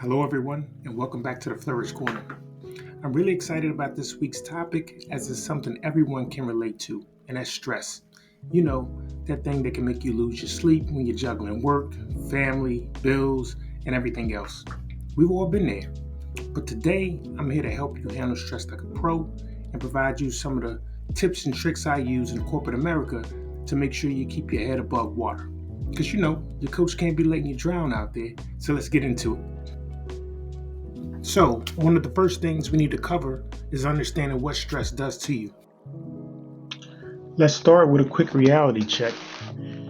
Hello, everyone, and welcome back to the Flourish Corner. I'm really excited about this week's topic as it's something everyone can relate to, and that's stress. You know, that thing that can make you lose your sleep when you're juggling work, family, bills, and everything else. We've all been there. But today, I'm here to help you handle stress like a pro and provide you some of the tips and tricks I use in corporate America to make sure you keep your head above water. Because your coach can't be letting you drown out there, so let's get into it. So, one of the first things we need to cover is understanding what stress does to you. Let's start with a quick reality check.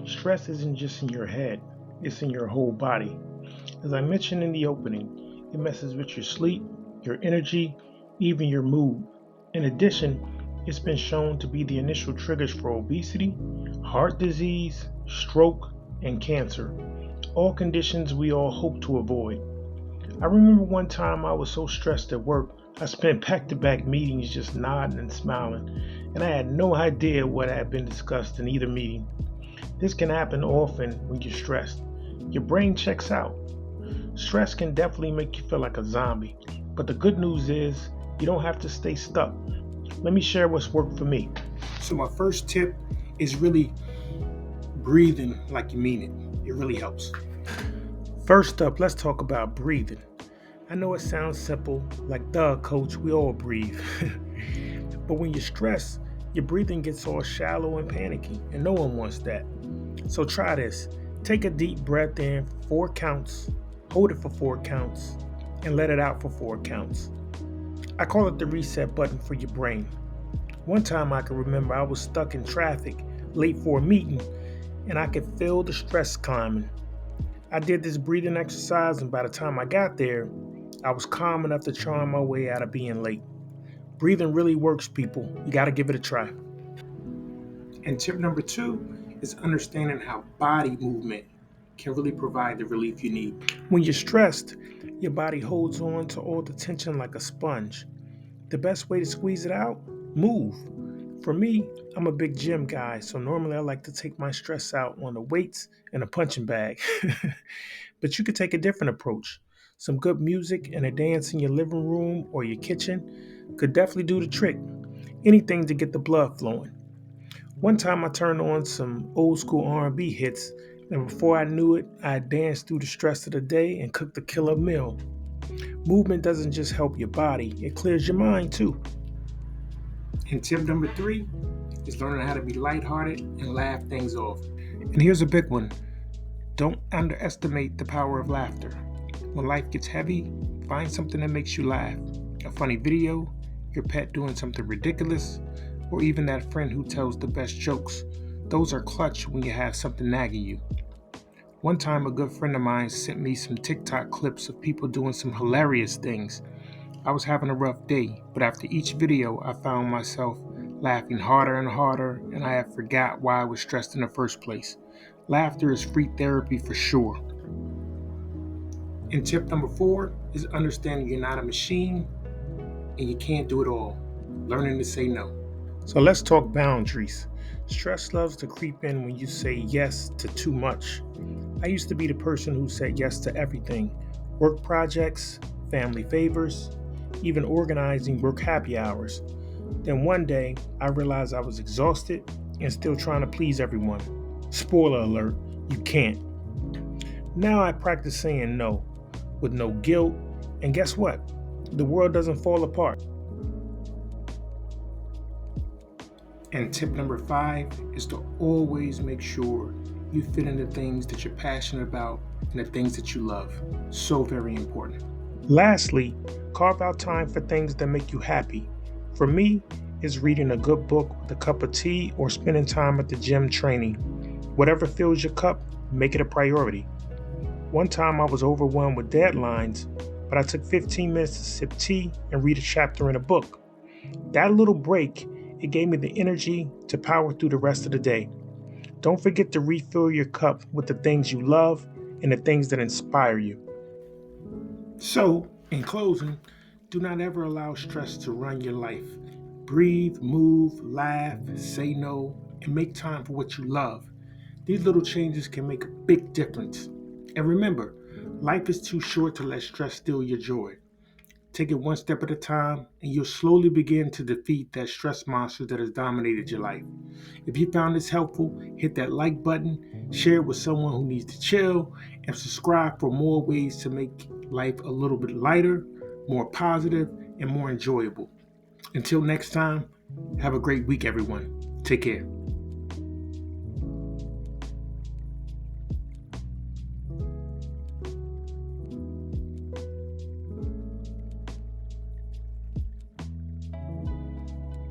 Stress isn't just in your head, it's in your whole body. As I mentioned in the opening, it messes with your sleep, your energy, even your mood. In addition, it's been shown to be the initial triggers for obesity, heart disease, stroke, and cancer, all conditions we all hope to avoid. I remember one time I was so stressed at work, I spent back to back meetings just nodding and smiling, and I had no idea what had been discussed in either meeting. This can happen often when you're stressed. Your brain checks out. Stress can definitely make you feel like a zombie, but the good news is you don't have to stay stuck. Let me share what's worked for me. So, my first tip is really breathing like you mean it. It really helps. First up, let's talk about breathing. I know it sounds simple, like duh, coach, we all breathe. But when you're stressed, your breathing gets all shallow and panicky, and no one wants that. So try this. Take a deep breath in for 4 counts, hold it for 4 counts, and let it out for 4 counts. I call it the reset button for your brain. One time I can remember I was stuck in traffic, late for a meeting, and I could feel the stress climbing. I did this breathing exercise, and by the time I got there, I was calm enough to charm my way out of being late. Breathing really works, people. You got to give it a try. And tip number two is understanding how body movement can really provide the relief you need. When you're stressed, your body holds on to all the tension like a sponge. The best way to squeeze it out? Move. For me, I'm a big gym guy, so normally I like to take my stress out on the weights and a punching bag. But you could take a different approach. Some good music and a dance in your living room or your kitchen could definitely do the trick. Anything to get the blood flowing. One time I turned on some old school R&B hits, and before I knew it, I danced through the stress of the day and cooked a killer meal. Movement doesn't just help your body, it clears your mind too. And tip number three is learning how to be lighthearted and laugh things off. And here's a big one. Don't underestimate the power of laughter. When life gets heavy, find something that makes you laugh. A funny video, your pet doing something ridiculous, or even that friend who tells the best jokes. Those are clutch when you have something nagging you. One time, a good friend of mine sent me some TikTok clips of people doing some hilarious things. I was having a rough day, but after each video, I found myself laughing harder and harder, and I had forgot why I was stressed in the first place. Laughter is free therapy for sure. And tip number four is understanding you're not a machine and you can't do it all. Learning to say no. So let's talk boundaries. Stress loves to creep in when you say yes to too much. I used to be the person who said yes to everything: work projects, family favors, even organizing work happy hours. Then one day, I realized I was exhausted and still trying to please everyone. Spoiler alert, you can't. Now I practice saying no with no guilt, and guess what? The world doesn't fall apart. And tip number five is to always make sure you fit in the things that you're passionate about and the things that you love. So very important. Lastly, carve out time for things that make you happy. For me, it's reading a good book with a cup of tea or spending time at the gym training. Whatever fills your cup, make it a priority. One time I was overwhelmed with deadlines, but I took 15 minutes to sip tea and read a chapter in a book. That little break, it gave me the energy to power through the rest of the day. Don't forget to refill your cup with the things you love and the things that inspire you. So, in closing, do not ever allow stress to run your life. Breathe, move, laugh, say no, and make time for what you love. These little changes can make a big difference. And remember, Life is too short to let stress steal your joy. Take it one step at a time, and you'll slowly begin to defeat that stress monster that has dominated your life. If you found this helpful, hit that like button, share it with someone who needs to chill, and subscribe for more ways to make life a little bit lighter, more positive, and more enjoyable. Until next time, have a great week, everyone. Take care.